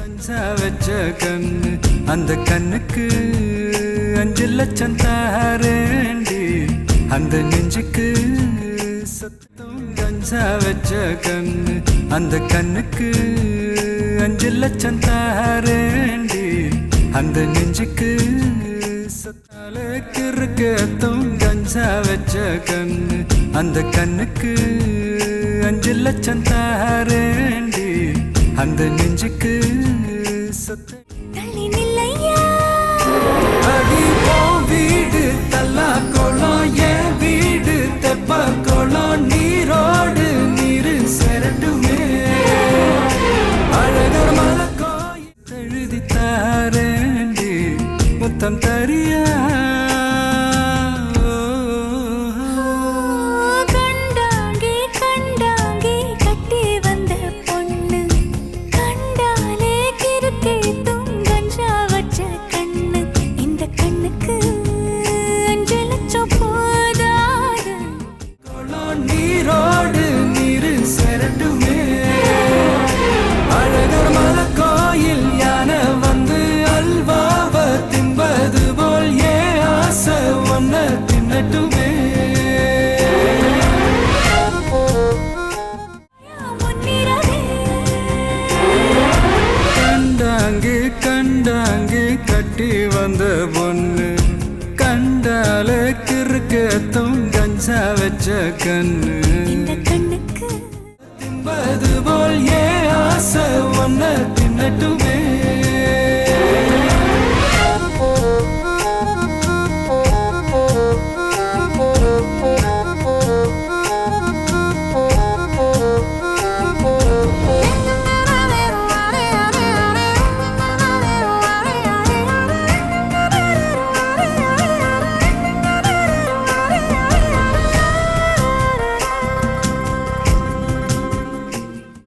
கஞ்சா வச்ச கண்ணு அந்த கண்ணுக்கு 5 லட்சம் தாரேண்டி அந்த நெஞ்சுக்கு சத்தம் கஞ்சா வச்ச கண்ணு அந்த கண்ணுக்கு 5 லட்சம் தாரேண்டி அந்த நெஞ்சுக்கு சத்தாலுக்கு இருக்கத்தும் கஞ்சா வச்ச கண்ணு அந்த கண்ணுக்கு 5 லட்சம் தாரேண்டி அந்த நெஞ்சுக்கு தள்ளி நில்லையா அடி போ வீடு தல்லா கோலம் என் வீடு தெப்ப கோலம் நீரோடு நீரு செரட்டுமே அழகர் மலக்கோயில் எழுதி தாரேண்டி முத்தம் தரியா நீரோடு நீரு செரட்டுமே அழகர் மலக்கோயில் யானை வந்து அல்வாவ தின்பது போல் ஏ ஆசை ஒன்ன தின்னட்டுமே கண்டாங்கு கண்டாங்கு கட்டி வந்த பொண்ணு கண்டாலே கிறுக்கத்தும் கஞ்சா வச்ச கண்ணு இந்த கண்ணுக்கு தின்பது போல் ஏ ஆசை ஒன்ன தின்னட்டுமே